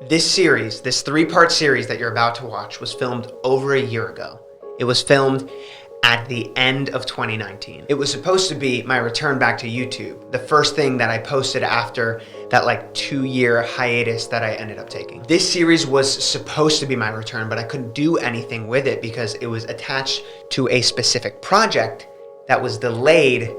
This series, this 3-part series that you're about to watch, was filmed over a year ago. It was filmed at the end of 2019. It was supposed to be my return back to YouTube, the first thing that I posted after that 2-year hiatus that I ended up taking. This series was supposed to be my return, but I couldn't do anything with it because it was attached to a specific project that was delayed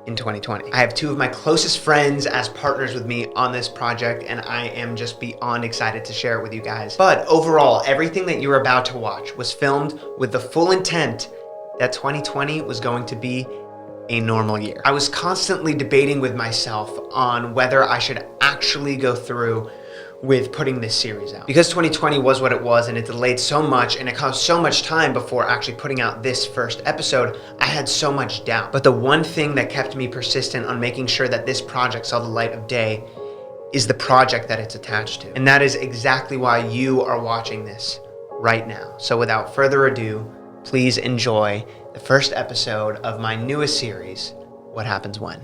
in 2020. I have 2 of my closest friends as partners with me on this project, and I am just beyond excited to share it with you guys. But overall, everything that you're about to watch was filmed with the full intent that 2020 was going to be a normal year. I was constantly debating with myself on whether I should actually go through with putting this series out. Because 2020 was what it was and it delayed so much and it caused so much time before actually putting out this first episode, I had so much doubt. But the one thing that kept me persistent on making sure that this project saw the light of day is the project that it's attached to. And that is exactly why you are watching this right now. So without further ado, please enjoy the first episode of my newest series, What Happens When.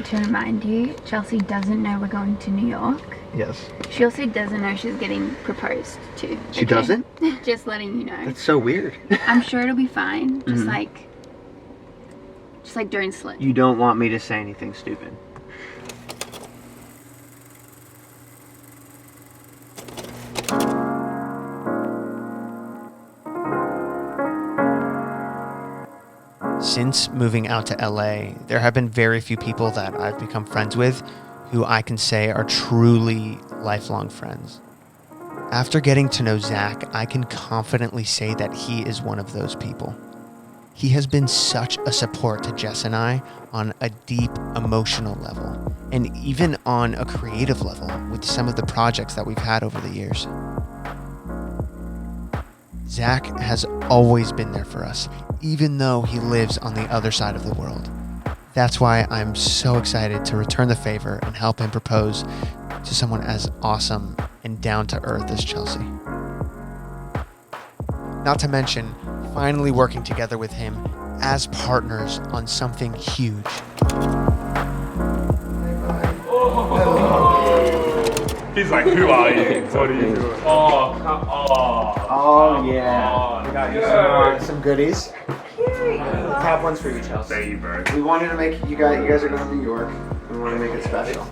To remind you, Chelsea doesn't know we're going to New York. Yes. She also doesn't know she's getting proposed to. She doesn't? Just letting you know. That's so weird. I'm sure it'll be fine. Just like don't slip. You don't want me to say anything stupid. Since moving out to LA, there have been very few people that I've become friends with who I can say are truly lifelong friends. After getting to know Zach, I can confidently say that he is one of those people. He has been such a support to Jess and I on a deep emotional level, and even on a creative level with some of the projects that we've had over the years. Zach has always been there for us, even though he lives on the other side of the world. That's why I'm so excited to return the favor and help him propose to someone as awesome and down to earth as Chelsea. Not to mention, finally working together with him as partners on something huge. He's like, who are you? What are you doing? Oh yeah. We got you some goodies. Top ones for you, Chelsea. Favorite. We wanted to make you guys are going to New York. We want to make it special.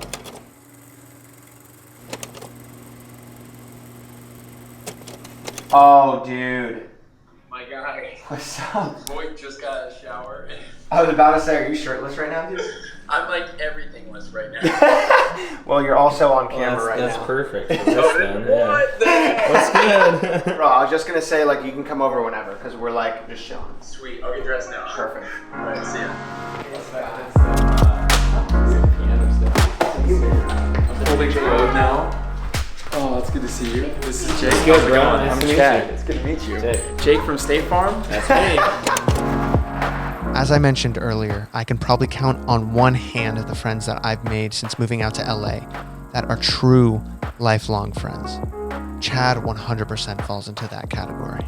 Oh, dude. My guy. What's up? Boy just got a shower. I was about to say, are you shirtless right now, dude? I'm like everythingless right now. Well, you're also on camera right now. That's perfect. For this then, What the? What's good? Bro, I was just going to say, you can come over whenever, because we're, just chilling. Sweet. I'll get dressed now. Perfect. Alright, see ya. I'm holding the road now. Oh, it's good to see you. This is Jake. Good, How's it bro. going? Nice I'm to meet Chad. you. It's good to meet you. Jake. Jake from State Farm. That's me. As I mentioned earlier, I can probably count on one hand of the friends that I've made since moving out to LA that are true lifelong friends. Chad 100% falls into that category.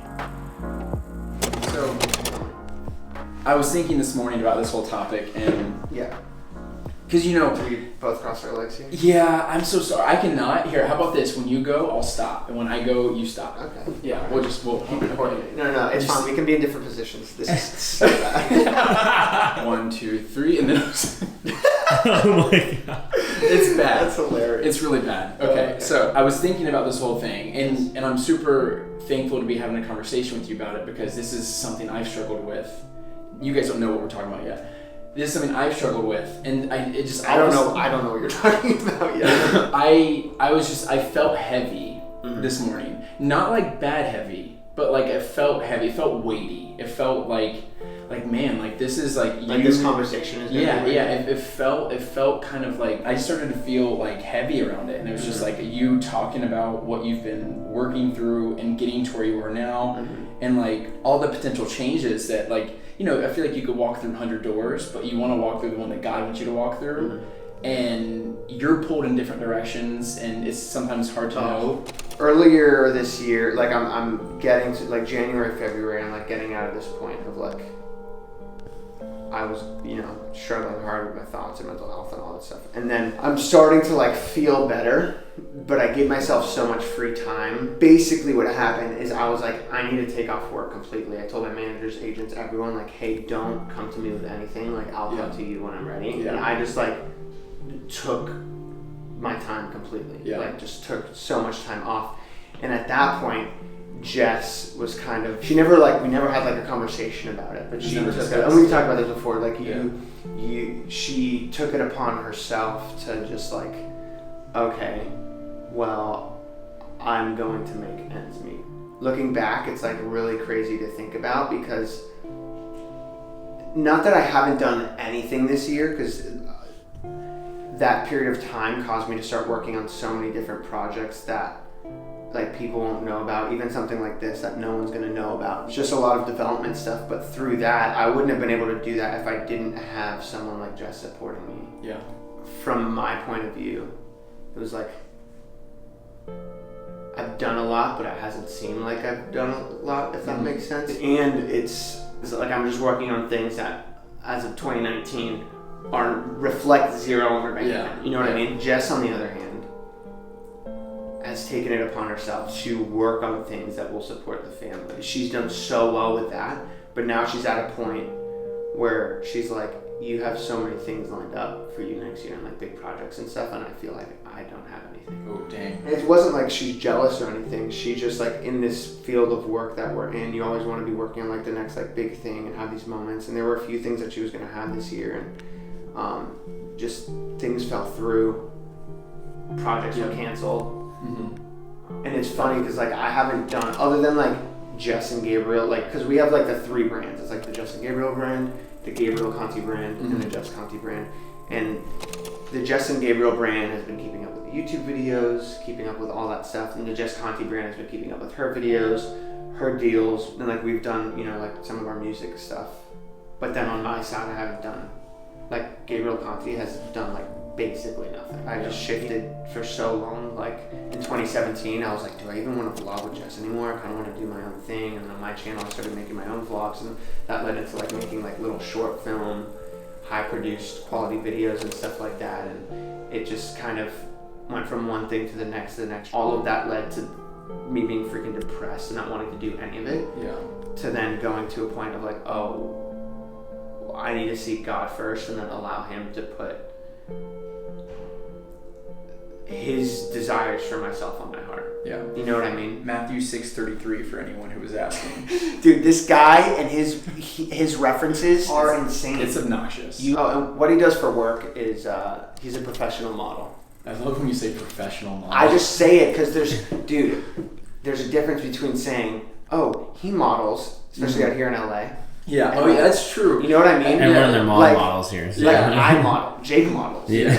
So, I was thinking this morning about this whole topic, and Yeah. because We both crossed our legs here. yeah, I'm so sorry. I cannot. Here, how about this? When you go, I'll stop, and when I go, you stop. Okay. Yeah, we'll keep it coordinated. No, it's Just- fine. We can be in different positions. This is so bad. 1, 2, 3, and then Oh my god. it's bad. That's hilarious. It's really bad. Okay, so I was thinking about this whole thing, and I'm super thankful to be having a conversation with you about it because this is something I've struggled with. You guys don't know what we're talking about yet. This is something I've struggled with, and I don't know. I don't know what you're talking about yet. I felt heavy this morning. Not like bad heavy, but like it felt heavy. It felt weighty. It felt like man, like this is like you. Like this conversation is gonna Yeah, be yeah. It felt kind of like I started to feel like heavy around it, and it was just like you talking about what you've been working through and getting to where you are now, and like all the potential changes that like I feel like you could walk through 100 doors, but you want to walk through the one that God wants you to walk through, and you're pulled in different directions, and it's sometimes hard to know. Earlier this year, like I'm getting to like January, February, I'm like getting out of this point of like I was, struggling hard with my thoughts and mental health and all that stuff. And then I'm starting to like feel better, but I give myself so much free time. Basically what happened is I was like, I need to take off work completely. I told my managers, agents, everyone like, hey, don't come to me with anything. Like I'll come to you when I'm ready. Yeah. And I just like took my time completely. Yeah. Like just took so much time off. And at that point, Jess was kind of, we never had like a conversation about it, but she took it, and we talked about this before, like she took it upon herself to just like, okay, well, I'm going to make ends meet. Looking back, it's like really crazy to think about because not that I haven't done anything this year, because that period of time caused me to start working on so many different projects that like people won't know about, even something like this that no one's going to know about. It's just a lot of development stuff, but through that, I wouldn't have been able to do that if I didn't have someone like Jess supporting me. Yeah. From my point of view, it was like, I've done a lot, but it hasn't seemed like I've done a lot, if that makes sense. And it's like I'm just working on things that, as of 2019, reflect zero on my bank account. You know what I mean? Jess, on the other hand, has taken it upon herself to work on things that will support the family. She's done so well with that, but now she's at a point where she's like, you have so many things lined up for you next year and like big projects and stuff, and I feel like I don't have anything. Oh, dang. It wasn't like she's jealous or anything. She just like, in this field of work that we're in, you always want to be working on like the next like big thing and have these moments, and there were a few things that she was going to have this year, and just things fell through, projects were canceled. And it's funny because like I haven't done, other than like Jess and Gabriel, like because we have like the 3 brands. It's like the Jess and Gabriel brand, the Gabriel Conte brand, and the Jess Conte brand. And the Jess and Gabriel brand has been keeping up with the YouTube videos, keeping up with all that stuff, and the Jess Conte brand has been keeping up with her videos, her deals, and like we've done like some of our music stuff. But then on my side, I haven't done, like Gabriel Conte has done like basically nothing. I just shifted for so long. Like in 2017, I was like, do I even want to vlog with Jess anymore? I kind of want to do my own thing. And on my channel, I started making my own vlogs, and that led into like making like little short film, high produced quality videos and stuff like that. And it just kind of went from one thing to the next to the next. All of that led to me being freaking depressed and not wanting to do any of it. Yeah. To then going to a point of like, oh, I need to seek God first, and then allow Him to put His desires for myself on my heart. Yeah. You know what I mean? Matthew 6:33 for anyone who was asking. Dude, this guy and his references are insane. It's obnoxious. And what he does for work is he's a professional model. I love when you say professional model. I just say it because there's a difference between saying, oh, he models, especially out here in LA. Yeah. Oh, yeah, that's true. You know what I mean? Everyone of their models here. So. Like I model, Jake models. Yeah.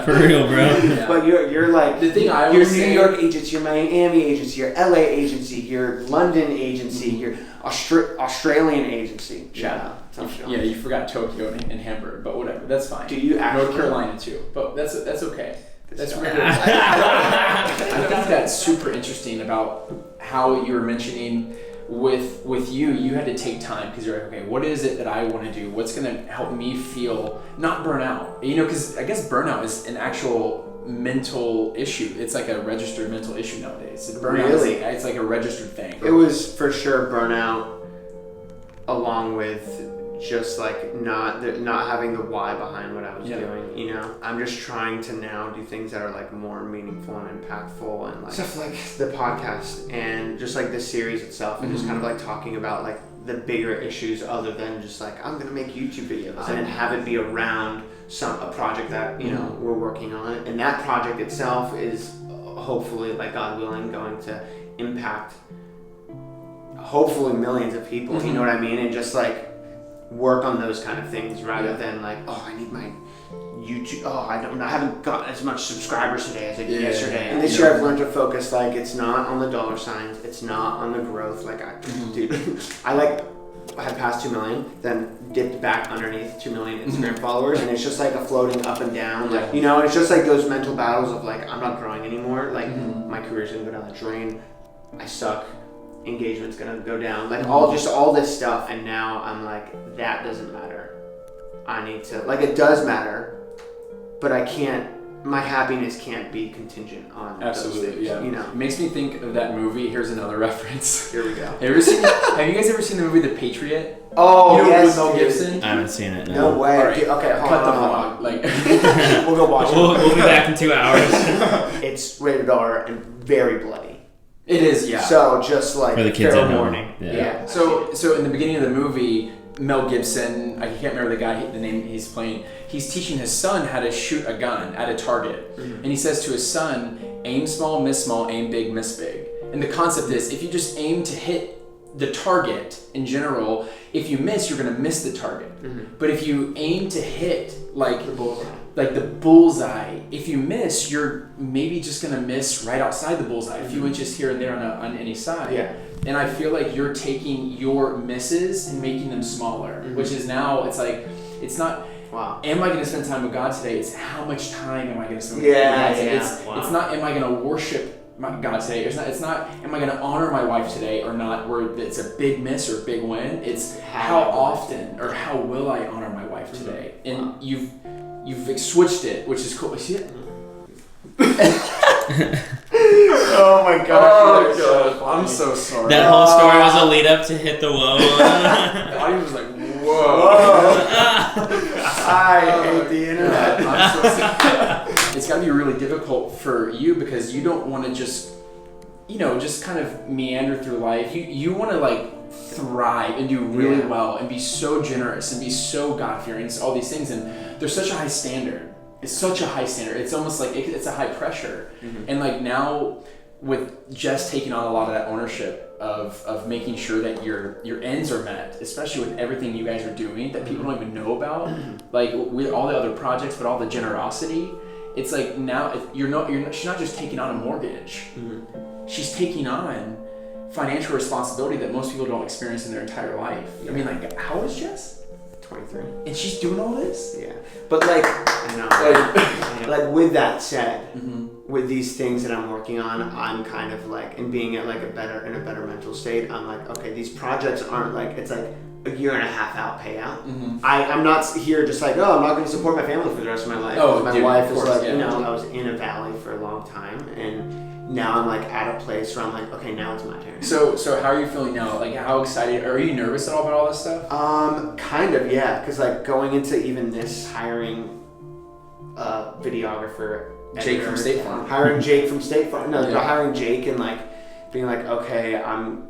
For real, bro. Yeah. But you're like the thing I your always New say, York agency, your Miami agency, your LA agency, your London agency, your Australian agency. Shout out. Yeah, you forgot Tokyo and Hamburg, but whatever. That's fine. Do you actually? North Carolina too, but that's okay. That's really I think that's super interesting about how you were mentioning with you had to take time because you're like, okay, what is it that I want to do? What's going to help me feel not burn out? Because I guess burnout is an actual mental issue. It's like a registered mental issue nowadays. Burnout really? It's like a registered thing. It was for sure burnout, along with just like not having the why behind what I was doing. I'm just trying to now do things that are like more meaningful and impactful, and like stuff like the podcast and just like the series itself, and just kind of like talking about like the bigger issues other than just like I'm gonna make YouTube videos and have it be around a project that we're working on, and that project itself is hopefully, like God willing, going to impact hopefully millions of people. You know what I mean? And just like work on those kind of things rather than like, oh, I need my YouTube. Oh, I haven't got as much subscribers today as I did yesterday. And this year I've learned to focus. Like, it's not on the dollar signs. It's not on the growth. Like, dude, I had passed 2 million, then dipped back underneath 2 million Instagram followers, and it's just like a floating up and down. Like, you know, it's just like those mental battles of like, I'm not growing anymore. Like, my career's gonna go down the drain. I suck. Engagement's gonna go down. Like all this stuff, and now I'm like, that doesn't matter. I need to, like, it does matter, but I can't. My happiness can't be contingent on those things, you know. It makes me think of that movie. Here's another reference. Here we go. Have you guys ever seen the movie The Patriot? Oh, you know, yes, with Mel dude. Gibson? I haven't seen it. No way. All right. Dude, okay, Cut the hold vlog. on. Like, We'll go watch it. We'll be back in 2 hours. It's rated R and very bloody. it is, yeah. So just like For the kids fair at home. warning. Yeah. So in the beginning of the movie, Mel Gibson, I can't remember the name he's playing, he's teaching his son how to shoot a gun at a target. And he says to his son, aim small, miss small, aim big, miss big. And the concept is, if you just aim to hit the target in general, if you miss, you're going to miss the target. But if you aim to hit like the bullseye, if you miss, you're maybe just going to miss right outside the bullseye, a few inches here and there on any side. Yeah. And I feel like you're taking your misses and making them smaller, which is now, it's like, it's not, Wow. am I going to spend time with God today? It's how much time am I going to spend with Yeah, God today? yeah. It's Wow. not, am I going to worship God today? It's not, am I going to honor my wife today or not, where it's a big miss or a big win. It's how often or how will I honor my wife today? And you've switched it, which is cool. See it? Oh my gosh. I'm so sorry. That whole story was a lead up to hit the whoa. I was like, whoa. I hate the internet. I'm so sorry. It's got to be really difficult for you because you don't want to just, just kind of meander through life. You want to like thrive and do really well and be so generous and be so God-fearing and all these things. And there's such a high standard. It's such a high standard. It's almost like it's a high pressure. And like now with Jess taking on a lot of that ownership of making sure that your ends are met, especially with everything you guys are doing that people don't even know about, like with all the other projects, but all the generosity. It's like now she's not just taking on a mortgage. She's taking on financial responsibility that most people don't experience in their entire life. I mean, like, how old is Jess? 23. And she's doing all this? Yeah. But like, I know. Like with that said, with these things that I'm working on, I'm kind of like, and being at like in a better mental state, I'm like, okay, these projects aren't like, it's like a year and a half out payout. I'm not here just like, oh, I'm not going to support my family for the rest of my life. Oh, my dude, wife of is course, like, yeah. I was in a valley for a long time, and now I'm like at a place where I'm like, okay, now it's my turn. So how are you feeling now? Like, how excited, are you nervous at all about all this stuff? Kind of, yeah, because like going into even this, hiring a videographer, Jake from State Farm. hiring Jake from State Farm, Yeah. hiring Jake and like being like, okay, I'm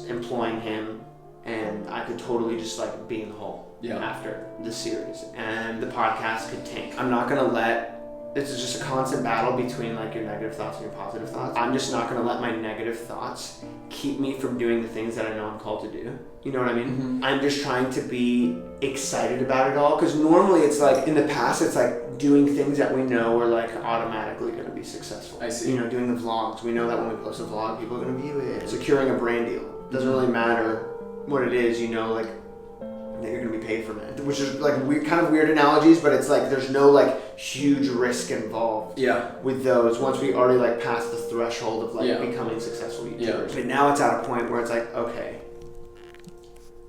employing him, and I could totally just like be in the hole after the series, and the podcast could tank. I'm not gonna let. This is just a constant battle between like your negative thoughts and your positive thoughts. I'm just not gonna let my negative thoughts keep me from doing the things that I know I'm called to do. You know what I mean? I'm just trying to be excited about it all, because normally it's like, in the past it's like doing things that we know are like automatically gonna be successful. I see. Doing the vlogs. We know that when we post a vlog, people are gonna view it. Securing a brand deal. Doesn't really matter what it is, like that you're gonna be paid from it, which is like kind of weird analogies, but it's like there's no like huge risk involved with those once we already like passed the threshold of like becoming successful YouTubers. But now it's at a point where it's like, okay,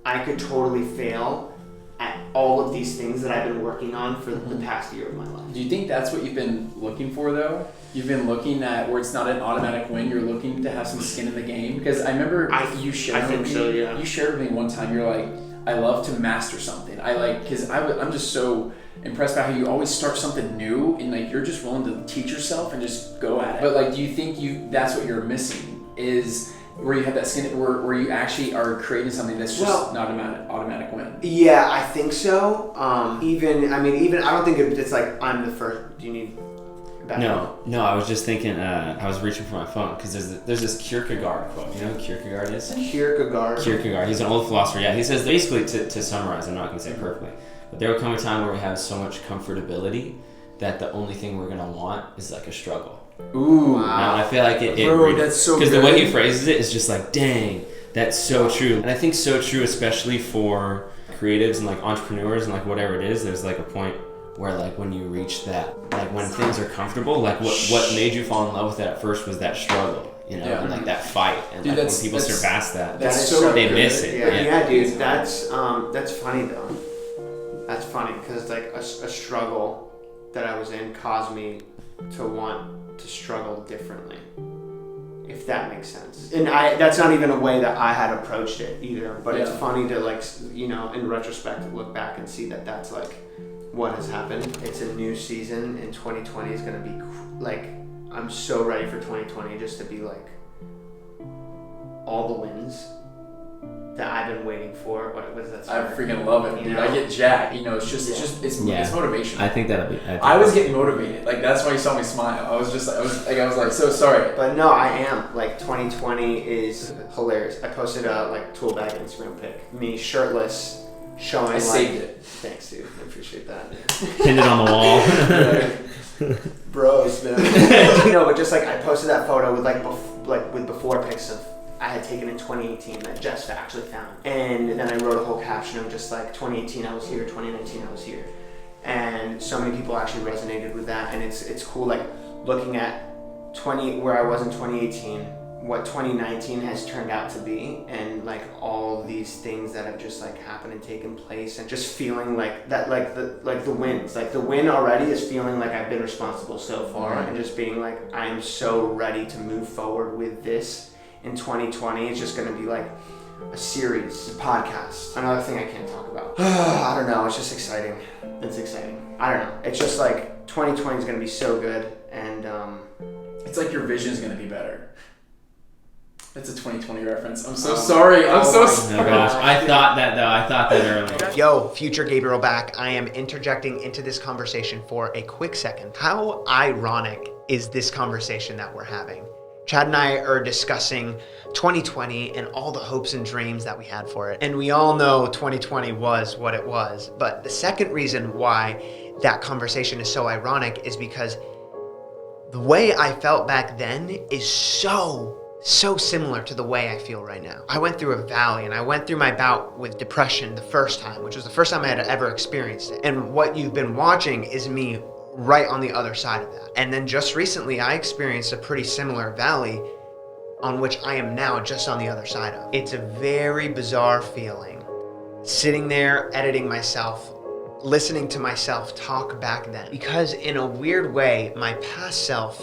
I could totally fail at all of these things that I've been working on for the past year of my life. Do you think that's what you've been looking for though? You've been looking at where it's not an automatic win, you're looking to have some skin in the game? Because I remember you shared with me, you shared with me one time, you're like, I love to master something. Because I'm just so impressed by how you always start something new and like you're just willing to teach yourself and just go at it. But like, do you think that's what you're missing, is where you have that skin, where you actually are creating something that's just not an automatic win? Yeah, I think so. Even I don't think it's like I'm the first. Do you need No, I was just thinking, I was reaching for my phone because there's this Kierkegaard quote. You know who Kierkegaard is? Kierkegaard. He's an old philosopher. Yeah, he says basically to summarize, I'm not going to say it perfectly, but there will come a time where we have so much comfortability that the only thing we're going to want is like a struggle. Ooh. Wow. And I feel like Bro, that's so good. Because the way he phrases it is just like, dang, that's so true. And I think so true, especially for creatives and like entrepreneurs and like whatever it is, there's like a point where like when you reach that, like when things are comfortable, like what made you fall in love with it at first was that struggle, you know, and like that fight. And dude, like when people surpass that, that's so they good. miss it. Yeah, dude, that's funny though. That's funny because like a struggle that I was in caused me to want to struggle differently, if that makes sense. And that's not even a way that I had approached it either, but it's funny to like, you know, in retrospect look back and see that that's like what has happened. It's a new season and 2020 is going to be like, I'm so ready for 2020 just to be like all the wins that I've been waiting for. What is that? I freaking love it, dude. I get jacked. You know, it's motivation. I think that'll be. I was getting motivated. Like that's why you saw me smile. I was like so sorry. But no, I am. Like 2020 is hilarious. I posted a like tool bag Instagram pic, me shirtless, showing. I saved it. Thanks, dude. I appreciate that. Pinned it on the wall. Bros, man. No, but just like I posted that photo with with before pics of I had taken in 2018 that Jess actually found. And then I wrote a whole caption of just like 2018 I was here, 2019 I was here. And so many people actually resonated with that, and it's cool like looking at where I was in 2018, what 2019 has turned out to be, and like all these things that have just like happened and taken place, and just feeling like that, like the wins, like the win already is feeling like I've been responsible so far, and just being like I am so ready to move forward with this. In 2020, it's just going to be like a series, a podcast. Another thing I can't talk about. I don't know. It's just exciting. It's exciting. I don't know. It's just like 2020 is going to be so good, and it's like your vision is going to be better. That's a 2020 reference. I'm so sorry. I'm so sorry. Oh gosh, I thought that earlier. Yo, future Gabriel back. I am interjecting into this conversation for a quick second. How ironic is this conversation that we're having? Chad and I are discussing 2020 and all the hopes and dreams that we had for it. And we all know 2020 was what it was. But the second reason why that conversation is so ironic is because the way I felt back then is so similar to the way I feel right now. I went through a valley, and I went through my bout with depression the first time, which was the first time I had ever experienced it. And what you've been watching is me right on the other side of that. And then just recently I experienced a pretty similar valley on which I am now just on the other side of. It's a very bizarre feeling sitting there editing myself, listening to myself talk back then, because in a weird way my past self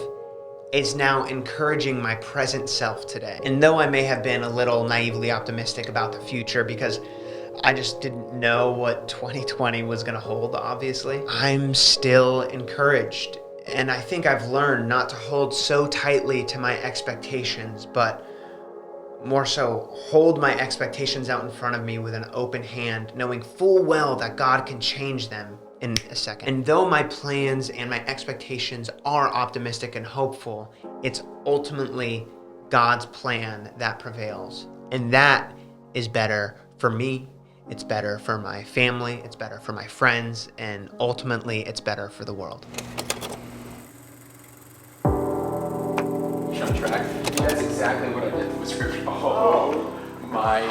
is now encouraging my present self today. And though I may have been a little naively optimistic about the future because I just didn't know what 2020 was gonna hold, obviously, I'm still encouraged. And I think I've learned not to hold so tightly to my expectations, but more so hold my expectations out in front of me with an open hand, knowing full well that God can change them in a second. And though my plans and my expectations are optimistic and hopeful, it's ultimately God's plan that prevails. And that is better for me. It's better for my family, it's better for my friends, and ultimately it's better for the world. On track. That's exactly what I did with scripture. Oh my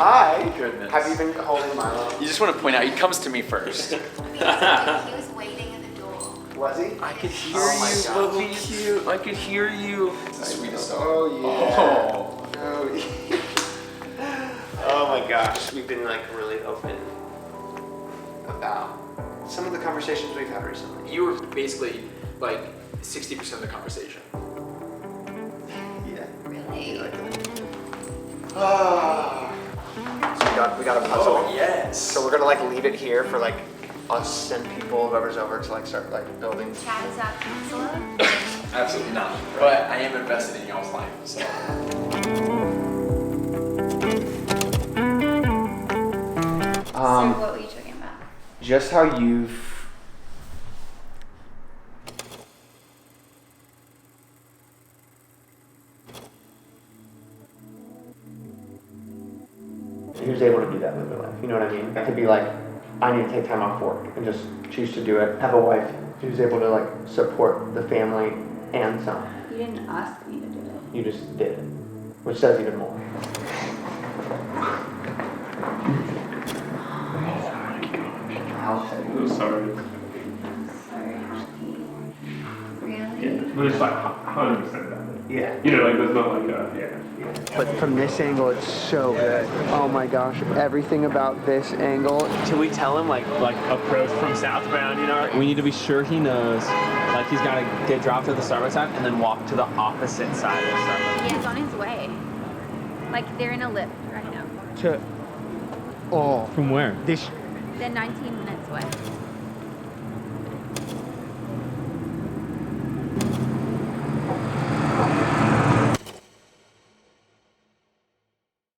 goodness. Have you been holding Milo? You just want to point out, he comes to me first. He was waiting at the door. Was he? I could hear Oh my you, God. little cute. I could hear you. It's the sweetest dog. Oh yeah. Oh my gosh, we've been like really open about some of the conversations we've had recently. You were basically like 60% of the conversation. Yeah. Really? So we got a puzzle. Oh yes. So we're gonna like leave it here for like us and people, whoever's over, to like start like building. Chad is our counselor. Absolutely not. But I am invested in y'all's life, so. So what were you talking about? Just how you've was able to do that with her life. You know what I mean? To be like, I need to take time off work and just choose to do it. Have a wife who's able to like support the family and some. You didn't ask me to do it. You just did it, which says even more. I'm sorry. Sorry. Really? Yeah, but it's like 100% better. Yeah. You know, like there's not like a But from this angle, it's so good. Oh my gosh, everything about this angle. Can we tell him like approach from southbound, you know? We need to be sure he knows. Like he's gotta get dropped at the Starbucks side and then walk to the opposite side of the Starbucks. Yeah, he's on his way. Like they're in a lift right now. From where? They're 19 minutes away.